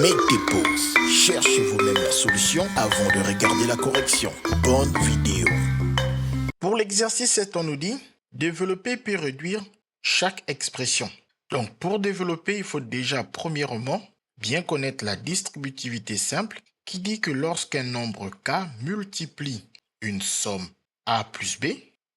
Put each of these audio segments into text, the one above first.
Mettez pause, cherchez vous-même la solution avant de regarder la correction. Bonne vidéo. Pour l'exercice 7, on nous dit développer puis réduire chaque expression. Donc pour développer, il faut déjà premièrement bien connaître la distributivité simple qui dit que lorsqu'un nombre k multiplie une somme a plus b,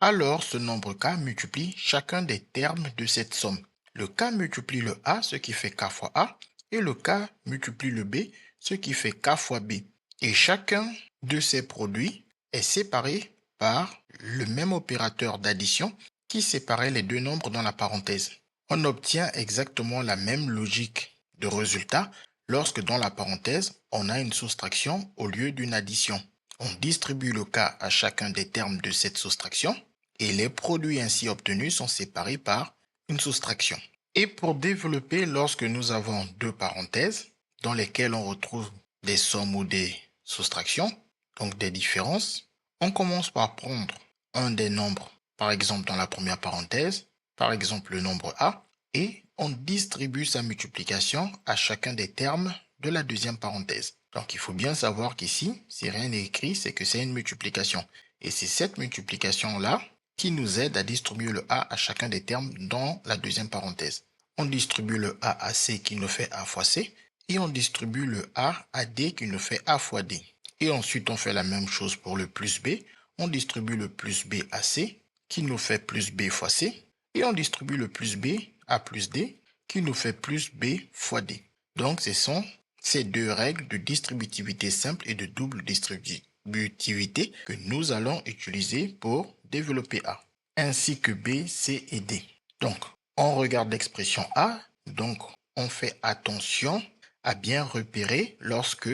alors ce nombre k multiplie chacun des termes de cette somme. Le k multiplie le a, ce qui fait k fois a, et le k multiplie le b, ce qui fait k fois b. Et chacun de ces produits est séparé par le même opérateur d'addition qui séparait les deux nombres dans la parenthèse. On obtient exactement la même logique de résultat lorsque dans la parenthèse, on a une soustraction au lieu d'une addition. On distribue le k à chacun des termes de cette soustraction et les produits ainsi obtenus sont séparés par une soustraction. Et pour développer, lorsque nous avons deux parenthèses dans lesquelles on retrouve des sommes ou des soustractions, donc des différences, on commence par prendre un des nombres, par exemple dans la première parenthèse, par exemple le nombre a, et on distribue sa multiplication à chacun des termes de la deuxième parenthèse. Donc il faut bien savoir qu'ici, si rien n'est écrit, c'est que c'est une multiplication. Et c'est cette multiplication-là qui nous aide à distribuer le a à chacun des termes dans la deuxième parenthèse. On distribue le a à c qui nous fait a fois c, et on distribue le a à d qui nous fait a fois d. Et ensuite, on fait la même chose pour le plus b. On distribue le plus b à c, qui nous fait plus b fois c. Et on distribue le plus b à plus d, qui nous fait plus b fois d. Donc, ce sont ces deux règles de distributivité simple et de double distributivité que nous allons utiliser pour développer A, ainsi que B, C et D. Donc, on regarde l'expression A. Donc, on fait attention à bien repérer lorsque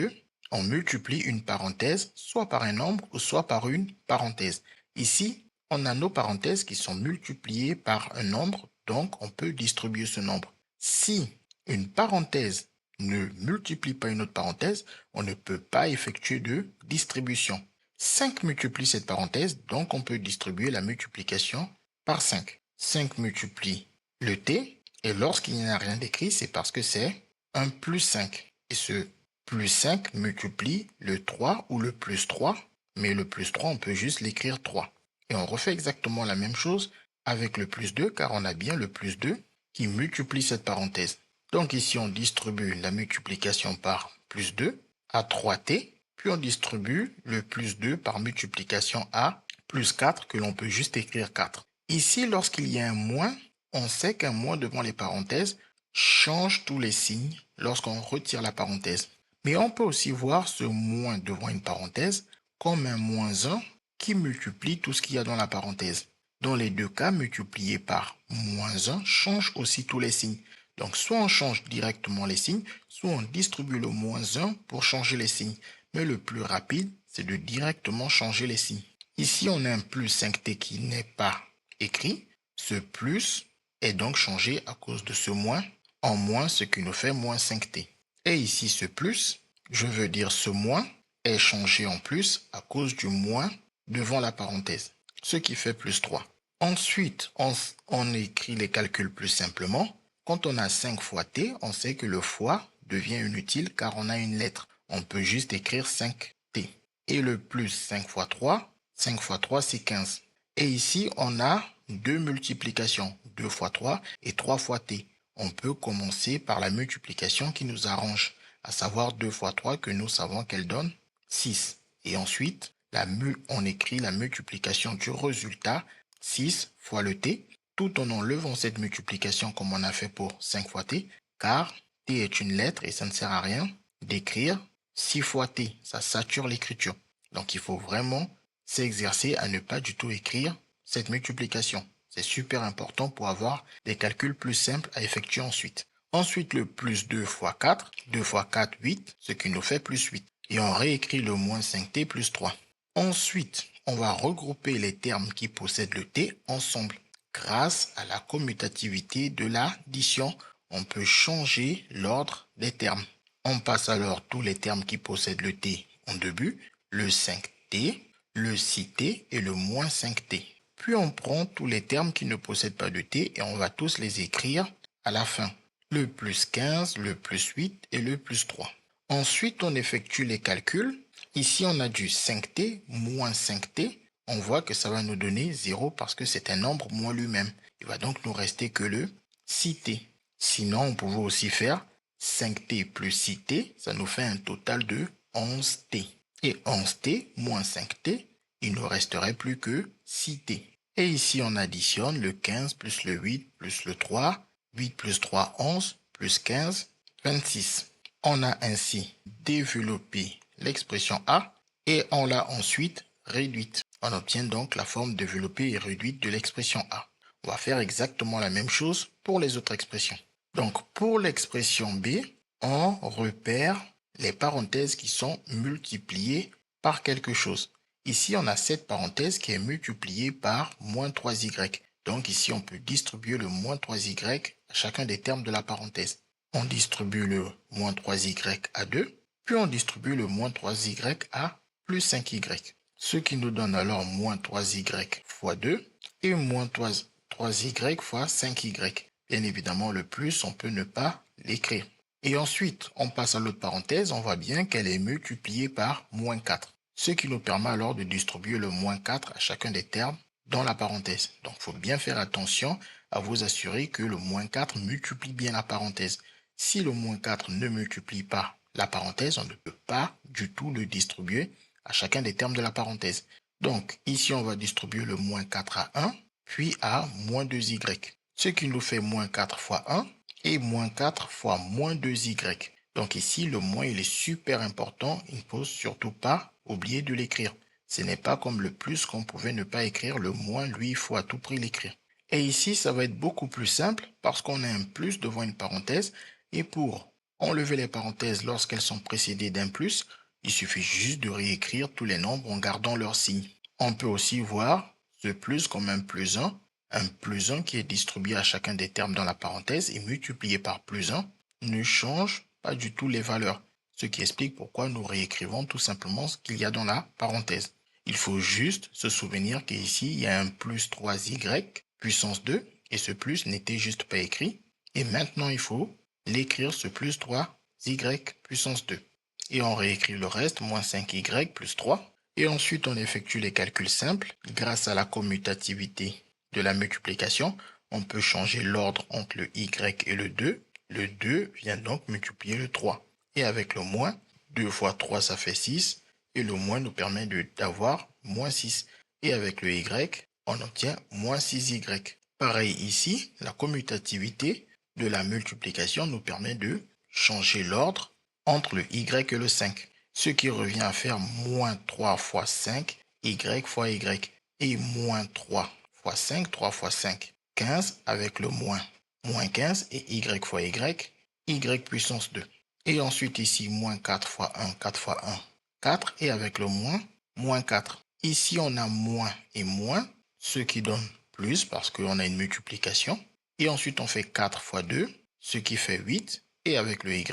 on multiplie une parenthèse, soit par un nombre ou soit par une parenthèse. Ici, on a nos parenthèses qui sont multipliées par un nombre, donc on peut distribuer ce nombre. Si une parenthèse ne multiplie pas une autre parenthèse, on ne peut pas effectuer de distribution. 5 multiplie cette parenthèse, donc on peut distribuer la multiplication par 5. 5 multiplie le t, et lorsqu'il n'y a rien d'écrit, c'est parce que c'est un plus 5. Et ce plus 5 multiplie le 3 ou le plus 3, mais le plus 3, on peut juste l'écrire 3. Et on refait exactement la même chose avec le plus 2, car on a bien le plus 2 qui multiplie cette parenthèse. Donc ici, on distribue la multiplication par plus 2 à 3t, puis on distribue le plus 2 par multiplication à plus 4, que l'on peut juste écrire 4. Ici, lorsqu'il y a un moins, on sait qu'un moins devant les parenthèses change tous les signes lorsqu'on retire la parenthèse. Mais on peut aussi voir ce moins devant une parenthèse comme un moins 1 qui multiplie tout ce qu'il y a dans la parenthèse. Dans les deux cas, multiplié par moins 1 change aussi tous les signes. Donc, soit on change directement les signes, soit on distribue le moins 1 pour changer les signes. Mais le plus rapide, c'est de directement changer les signes. Ici, on a un plus 5t qui n'est pas écrit. Ce plus est donc changé à cause de ce moins en moins, ce qui nous fait moins 5t. Et ici, ce plus, je veux dire ce moins, est changé en plus à cause du moins devant la parenthèse, ce qui fait plus 3. Ensuite, on écrit les calculs plus simplement. Quand on a 5 fois t, on sait que le fois devient inutile car on a une lettre. On peut juste écrire 5t. Et le plus 5 fois 3 c'est 15. Et ici, on a deux multiplications, 2 fois 3 et 3 fois t. On peut commencer par la multiplication qui nous arrange, à savoir 2 fois 3 que nous savons qu'elle donne 6. Et ensuite, on écrit la multiplication du résultat 6 fois le t, tout en enlevant cette multiplication comme on a fait pour 5 fois t, car t est une lettre et ça ne sert à rien d'écrire 6 fois t, ça sature l'écriture. Donc il faut vraiment s'exercer à ne pas du tout écrire cette multiplication. C'est super important pour avoir des calculs plus simples à effectuer ensuite. Ensuite, le plus 2 fois 4, 2 fois 4, 8, ce qui nous fait plus 8. Et on réécrit le moins 5t plus 3. Ensuite, on va regrouper les termes qui possèdent le t ensemble. Grâce à la commutativité de l'addition, on peut changer l'ordre des termes. On passe alors tous les termes qui possèdent le t en début, le 5t, le 6t et le moins 5t. Puis on prend tous les termes qui ne possèdent pas de t et on va tous les écrire à la fin. le plus 15, le plus 8 et le plus 3. Ensuite, on effectue les calculs. Ici, on a du 5t moins 5t. On voit que ça va nous donner 0 parce que c'est un nombre moins lui-même. Il va donc nous rester que le 6t. Sinon, on pouvait aussi faire 5t plus 6t. Ça nous fait un total de 11t. Et 11t moins 5t, il ne nous resterait plus que 6t. Et ici, on additionne le 15 plus le 8 plus le 3. 8 plus 3, 11, plus 15, 26. On a ainsi développé l'expression A et on l'a ensuite réduite. On obtient donc la forme développée et réduite de l'expression A. On va faire exactement la même chose pour les autres expressions. Donc pour l'expression B, on repère les parenthèses qui sont multipliées par quelque chose. Ici, on a cette parenthèse qui est multipliée par moins 3y. Donc ici, on peut distribuer le moins 3y à chacun des termes de la parenthèse. On distribue le moins 3y à 2, puis on distribue le moins 3y à plus 5y. Ce qui nous donne alors moins 3y fois 2 et moins 3y fois 5y. Bien évidemment, le plus, on peut ne pas l'écrire. Et ensuite, on passe à l'autre parenthèse, on voit bien qu'elle est multipliée par moins 4. Ce qui nous permet alors de distribuer le moins 4 à chacun des termes dans la parenthèse. Donc, il faut bien faire attention à vous assurer que le moins 4 multiplie bien la parenthèse. Si le moins 4 ne multiplie pas la parenthèse, on ne peut pas du tout le distribuer à chacun des termes de la parenthèse. Donc, ici, on va distribuer le moins 4 à 1, puis à moins 2y. Ce qui nous fait moins 4 fois 1 et moins 4 fois moins 2y. Donc ici, le moins, il est super important. Il ne faut surtout pas oublier de l'écrire. Ce n'est pas comme le plus qu'on pouvait ne pas écrire. Le moins, lui, il faut à tout prix l'écrire. Et ici, ça va être beaucoup plus simple parce qu'on a un plus devant une parenthèse. Et pour enlever les parenthèses lorsqu'elles sont précédées d'un plus, il suffit juste de réécrire tous les nombres en gardant leur signe. On peut aussi voir ce plus comme un plus 1 qui est distribué à chacun des termes dans la parenthèse et multiplié par plus 1 ne change pas du tout les valeurs, ce qui explique pourquoi nous réécrivons tout simplement ce qu'il y a dans la parenthèse. Il faut juste se souvenir qu'ici, il y a un plus 3y puissance 2 et ce plus n'était juste pas écrit. Et maintenant, il faut l'écrire ce plus 3y puissance 2. Et on réécrit le reste, moins 5y plus 3. Et ensuite, on effectue les calculs simples. Grâce à la commutativité de la multiplication, on peut changer l'ordre entre le y et le 2. Le 2 vient donc multiplier le 3. Et avec le moins, 2 fois 3, ça fait 6. Et le moins nous permet d'avoir moins 6. Et avec le y, on obtient moins 6y. Pareil ici, la commutativité de la multiplication nous permet de changer l'ordre entre le y et le 5. Ce qui revient à faire moins 3 fois 5, y fois y. Et moins 3 fois 5, 3 fois 5, 15 avec le moins. Moins 15 et y fois y puissance 2. Et ensuite ici, moins 4 fois 1, 4 fois 1, 4. Et avec le moins, moins 4. Ici, on a moins et moins, ce qui donne plus parce qu'on a une multiplication. Et ensuite, on fait 4 fois 2, ce qui fait 8. Et avec le y,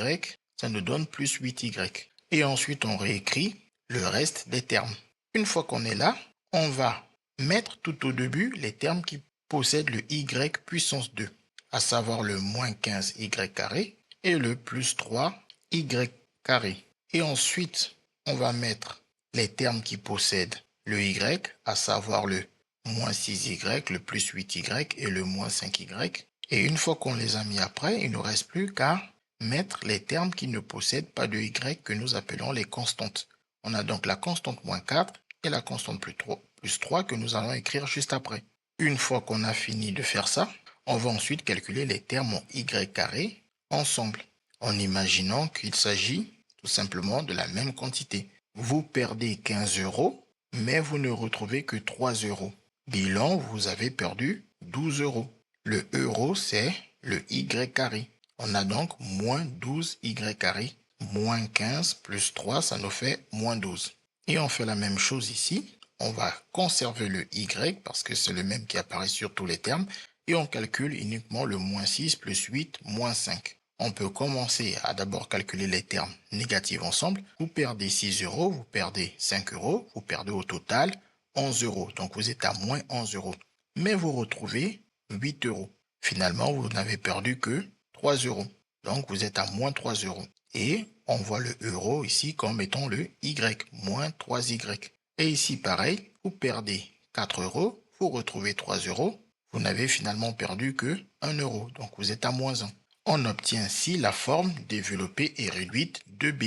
ça nous donne plus 8y. Et ensuite, on réécrit le reste des termes. Une fois qu'on est là, on va mettre tout au début les termes qui possèdent le y puissance 2, à savoir le moins 15y carré et le plus 3y carré. Et ensuite, on va mettre les termes qui possèdent le y, à savoir le moins 6y, le plus 8y et le moins 5y. Et une fois qu'on les a mis après, il ne nous reste plus qu'à mettre les termes qui ne possèdent pas de y que nous appelons les constantes. On a donc la constante moins 4 et la constante plus 3 que nous allons écrire juste après. Une fois qu'on a fini de faire ça, on va ensuite calculer les termes en y carré ensemble, en imaginant qu'il s'agit tout simplement de la même quantité. Vous perdez 15 €, mais vous ne retrouvez que 3 €. Bilan, vous avez perdu 12 €. Le euro, c'est le y carré. On a donc moins 12y carré. Moins 15 plus 3, ça nous fait moins 12. Et on fait la même chose ici. On va conserver le y parce que c'est le même qui apparaît sur tous les termes. Et on calcule uniquement le moins 6 plus 8, moins 5. On peut commencer à d'abord calculer les termes négatifs ensemble. Vous perdez 6 €, vous perdez 5 €, vous perdez au total 11 €. Donc vous êtes à moins 11 €. Mais vous retrouvez 8 €. Finalement, vous n'avez perdu que 3 euros. Donc, vous êtes à moins 3 euros. Et on voit le euro ici comme étant le Y, moins 3Y. Et ici, pareil, vous perdez 4 euros, vous retrouvez 3 euros. Vous n'avez finalement perdu que 1 euro. Donc, vous êtes à moins 1. On obtient ainsi la forme développée et réduite de B.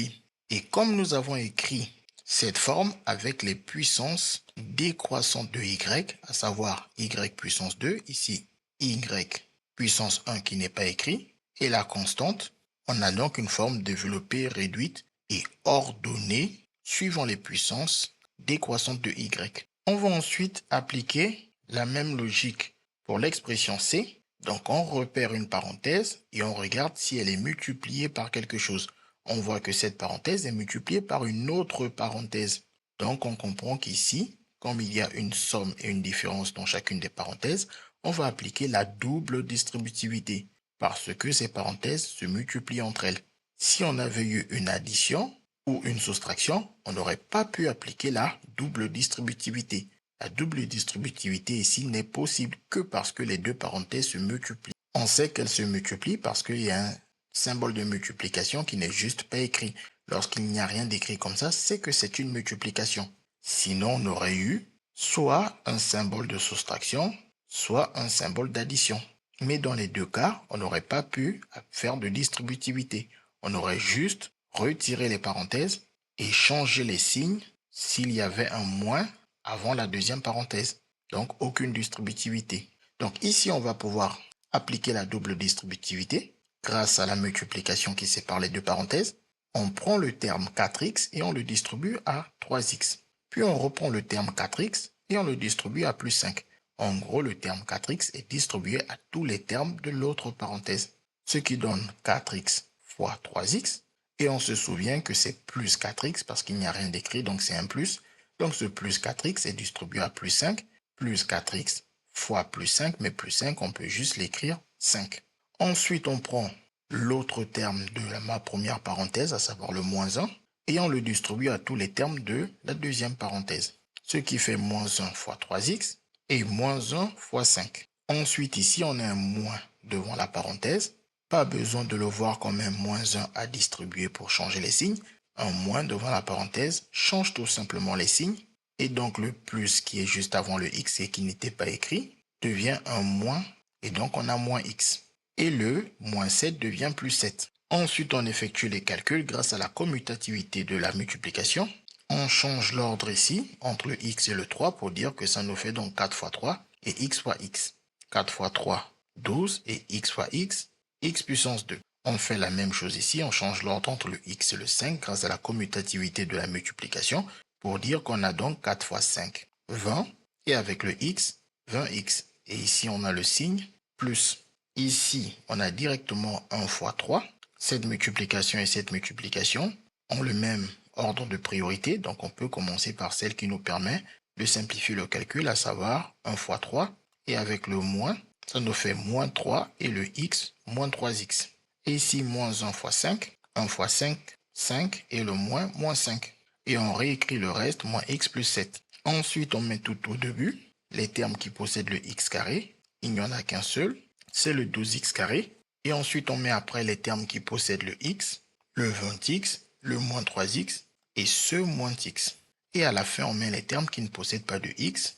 Et comme nous avons écrit cette forme avec les puissances décroissantes de Y, à savoir Y puissance 2, ici Y puissance 1 qui n'est pas écrit, et la constante, on a donc une forme développée, réduite et ordonnée suivant les puissances décroissantes de Y. On va ensuite appliquer la même logique pour l'expression C. Donc on repère une parenthèse et on regarde si elle est multipliée par quelque chose. On voit que cette parenthèse est multipliée par une autre parenthèse. Donc on comprend qu'ici, comme il y a une somme et une différence dans chacune des parenthèses, on va appliquer la double distributivité parce que ces parenthèses se multiplient entre elles. Si on avait eu une addition ou une soustraction, on n'aurait pas pu appliquer la double distributivité. La double distributivité ici n'est possible que parce que les deux parenthèses se multiplient. On sait qu'elles se multiplient parce qu'il y a un symbole de multiplication qui n'est juste pas écrit. Lorsqu'il n'y a rien d'écrit comme ça, c'est que c'est une multiplication. Sinon, on aurait eu soit un symbole de soustraction, soit un symbole d'addition. Mais dans les deux cas, on n'aurait pas pu faire de distributivité. On aurait juste retiré les parenthèses et changé les signes s'il y avait un moins avant la deuxième parenthèse. Donc, aucune distributivité. Donc ici, on va pouvoir appliquer la double distributivité grâce à la multiplication qui sépare les deux parenthèses. On prend le terme 4x et on le distribue à 3x. Puis on reprend le terme 4x et on le distribue à plus 5. En gros, le terme 4x est distribué à tous les termes de l'autre parenthèse, ce qui donne 4x fois 3x. Et on se souvient que c'est plus 4x parce qu'il n'y a rien d'écrit, donc c'est un plus. Donc ce plus 4x est distribué à plus 5, plus 4x fois plus 5, mais plus 5, on peut juste l'écrire 5. Ensuite, on prend l'autre terme de ma première parenthèse, à savoir le moins 1, et on le distribue à tous les termes de la deuxième parenthèse, ce qui fait moins 1 fois 3x et moins 1 fois 5. Ensuite, ici, on a un moins devant la parenthèse. Pas besoin de le voir comme un moins 1 à distribuer pour changer les signes. Un moins devant la parenthèse change tout simplement les signes. Et donc, le plus qui est juste avant le x et qui n'était pas écrit devient un moins. Et donc, on a moins x. Et le moins 7 devient plus 7. Ensuite, on effectue les calculs grâce à la commutativité de la multiplication. On change l'ordre ici entre le x et le 3 pour dire que ça nous fait donc 4 fois 3 et x fois x. 4 fois 3, 12 et x fois x, x puissance 2. On fait la même chose ici, on change l'ordre entre le x et le 5 grâce à la commutativité de la multiplication pour dire qu'on a donc 4 fois 5, 20 et avec le x, 20x. Et ici, on a le signe plus. Ici, on a directement 1 fois 3. Cette multiplication et cette multiplication ont le même ordre de priorité, donc on peut commencer par celle qui nous permet de simplifier le calcul, à savoir 1 fois 3, et avec le moins, ça nous fait moins 3 et le x, moins 3x. Et ici, moins 1 fois 5, 1 fois 5, 5 et le moins, moins 5. Et on réécrit le reste, moins x plus 7. Ensuite, on met tout au début, les termes qui possèdent le x carré, il n'y en a qu'un seul, c'est le 12x carré. Et ensuite, on met après les termes qui possèdent le x, le 20x, le moins 3x et ce moins x. Et à la fin, on met les termes qui ne possèdent pas de x,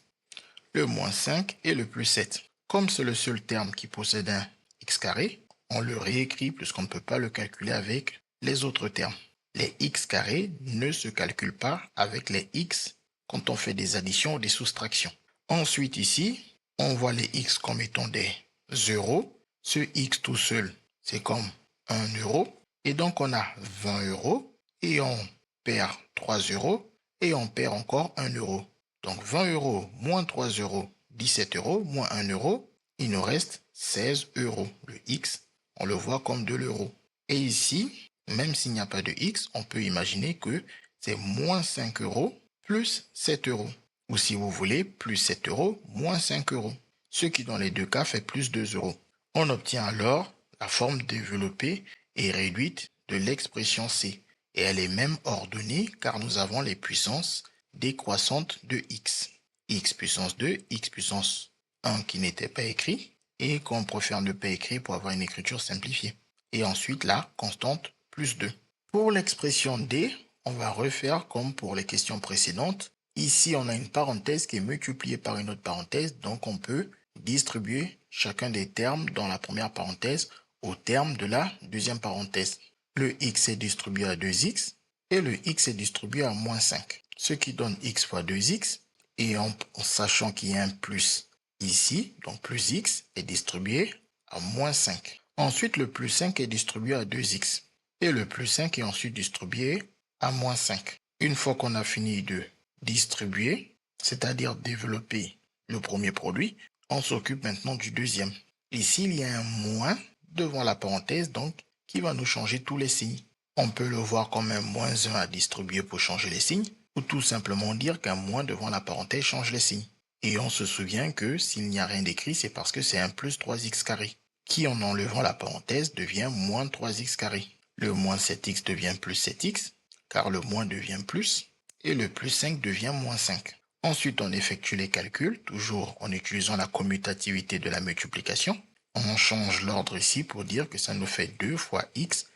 le moins 5 et le plus 7. Comme c'est le seul terme qui possède un x carré, on le réécrit puisqu'on ne peut pas le calculer avec les autres termes. Les x carrés ne se calculent pas avec les x quand on fait des additions ou des soustractions. Ensuite ici, on voit les x comme étant des euros. Ce x tout seul, c'est comme 1 euro. Et donc on a 20 euros et on perd 3 euros et on perd encore 1 euro. Donc 20 euros moins 3 euros, 17 euros moins 1 euro, il nous reste 16 euros. Le x, on le voit comme de l'euro. Et ici, même s'il n'y a pas de x, on peut imaginer que c'est moins 5 euros plus 7 euros. Ou si vous voulez, plus 7 euros moins 5 euros. Ce qui dans les deux cas fait plus 2 euros. On obtient alors la forme développée et réduite de l'expression C. Et elle est même ordonnée car nous avons les puissances décroissantes de x. X puissance 2, x puissance 1 qui n'était pas écrit et qu'on préfère ne pas écrire pour avoir une écriture simplifiée. et ensuite la constante plus 2. Pour l'expression D, on va refaire comme pour les questions précédentes. Ici, on a une parenthèse qui est multipliée par une autre parenthèse, donc on peut distribuer chacun des termes dans la première parenthèse au terme de la deuxième parenthèse. Le x est distribué à 2x et le x est distribué à moins 5, ce qui donne x fois 2x, et en sachant qu'il y a un plus ici, donc plus x est distribué à moins 5. Ensuite, le plus 5 est distribué à 2x et le plus 5 est ensuite distribué à moins 5. Une fois qu'on a fini de distribuer, c'est-à-dire développer le premier produit, on s'occupe maintenant du deuxième. Ici, il y a un moins devant la parenthèse, donc qui va nous changer tous les signes. On peut le voir comme un moins 1 à distribuer pour changer les signes, ou tout simplement dire qu'un moins devant la parenthèse change les signes. Et on se souvient que s'il n'y a rien d'écrit, c'est parce que c'est un plus 3x carré, qui en enlevant la parenthèse devient moins 3x carré. Le moins 7x devient plus 7x, car le moins devient plus, et le plus 5 devient moins 5. Ensuite, on effectue les calculs, toujours en utilisant la commutativité de la multiplication. On change l'ordre ici pour dire que ça nous fait 2 fois x.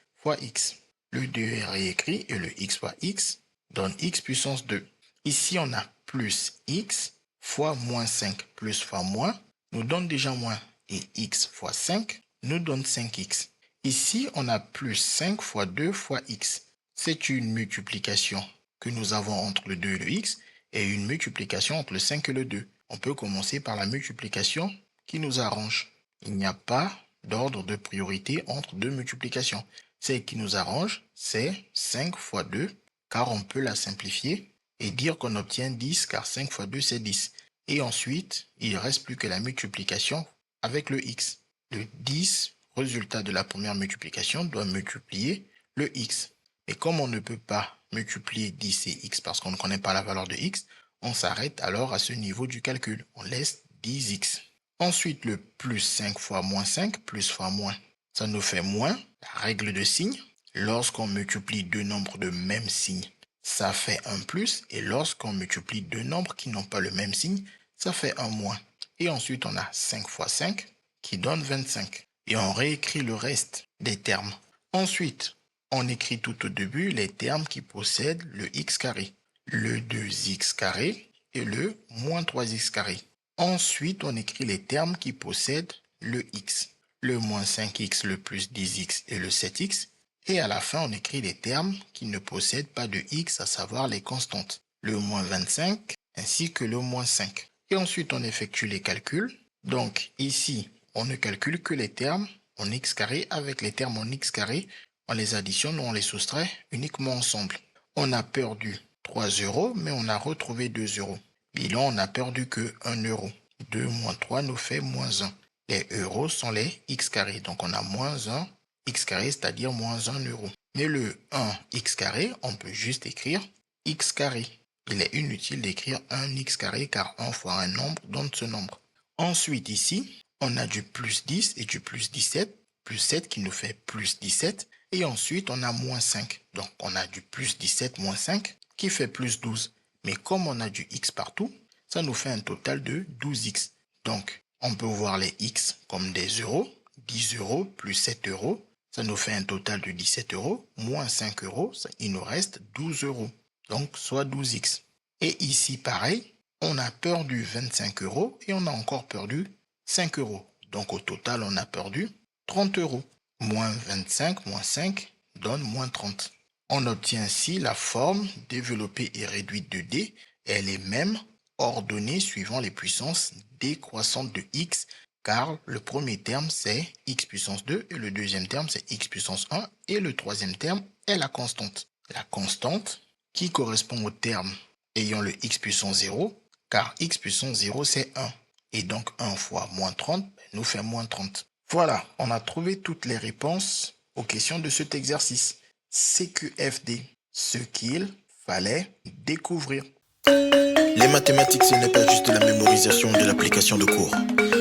Le 2 est réécrit et le x fois x donne x puissance 2. Ici, on a plus x fois moins 5 plus fois moins nous donne déjà moins. Et x fois 5 nous donne 5x. Ici, on a plus 5 fois 2 fois x. C'est une multiplication que nous avons entre le 2 et le x et une multiplication entre le 5 et le 2. On peut commencer par la multiplication qui nous arrange. Il n'y a pas d'ordre de priorité entre deux multiplications. Celle qui nous arrange, c'est 5 fois 2, car on peut la simplifier et dire qu'on obtient 10, car 5 fois 2, c'est 10. Et ensuite, il ne reste plus que la multiplication avec le x. Le 10, résultat de la première multiplication, doit multiplier le x. Et comme on ne peut pas multiplier 10 et x parce qu'on ne connaît pas la valeur de x, on s'arrête alors à ce niveau du calcul. On laisse 10x. Ensuite, le plus 5 fois moins 5, plus fois moins, ça nous fait moins. La règle de signe, lorsqu'on multiplie deux nombres de même signe, ça fait un plus. Et lorsqu'on multiplie deux nombres qui n'ont pas le même signe, ça fait un moins. Et ensuite, on a 5 fois 5 qui donne 25. Et on réécrit le reste des termes. Ensuite, on écrit tout au début les termes qui possèdent le x carré, le 2x carré et le moins 3x carré. Ensuite, on écrit les termes qui possèdent le x, le moins 5x, le plus 10x et le 7x. Et à la fin, on écrit les termes qui ne possèdent pas de x, à savoir les constantes, le moins 25 ainsi que le moins 5. Et ensuite, on effectue les calculs. Donc ici, on ne calcule que les termes en x carré avec les termes en x carré. On les additionne ou on les soustrait uniquement ensemble. On a perdu 3 euros, mais on a retrouvé 2 euros. Bilan, on n'a perdu que 1 euro. 2 moins 3 nous fait moins 1. Les euros sont les x carrés. Donc on a moins 1 x carré, c'est-à-dire moins 1 euro. Mais le 1 x carré, on peut juste écrire x carré. Il est inutile d'écrire 1 x carré car 1 fois un nombre donne ce nombre. Ensuite ici, on a du plus 10 et du plus 17. Plus 7 qui nous fait plus 17. Et ensuite, on a moins 5. Donc on a du plus 17 moins 5 qui fait plus 12. Mais comme on a du x partout, ça nous fait un total de 12x. Donc, on peut voir les x comme des euros. 10 euros plus 7 euros, ça nous fait un total de 17 euros. Moins 5 euros, il nous reste 12 euros. Donc, soit 12x. Et ici, pareil, on a perdu 25 euros et on a encore perdu 5 euros. Donc, au total, on a perdu 30 euros. Moins 25 moins 5 donne moins 30. On obtient ainsi la forme développée et réduite de D. Elle est même ordonnée suivant les puissances décroissantes de x, car le premier terme c'est x puissance 2 et le deuxième terme c'est x puissance 1 et le troisième terme est la constante. La constante qui correspond au terme ayant le x puissance 0, car x puissance 0 c'est 1. Et donc 1 fois moins 30 nous fait moins 30. Voilà, on a trouvé toutes les réponses aux questions de cet exercice. CQFD, ce qu'il fallait découvrir. Les mathématiques, ce n'est pas juste de la mémorisation ou de l'application de cours.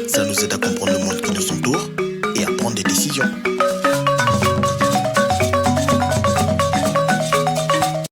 Ça nous aide à comprendre le monde qui nous entoure et à prendre des décisions.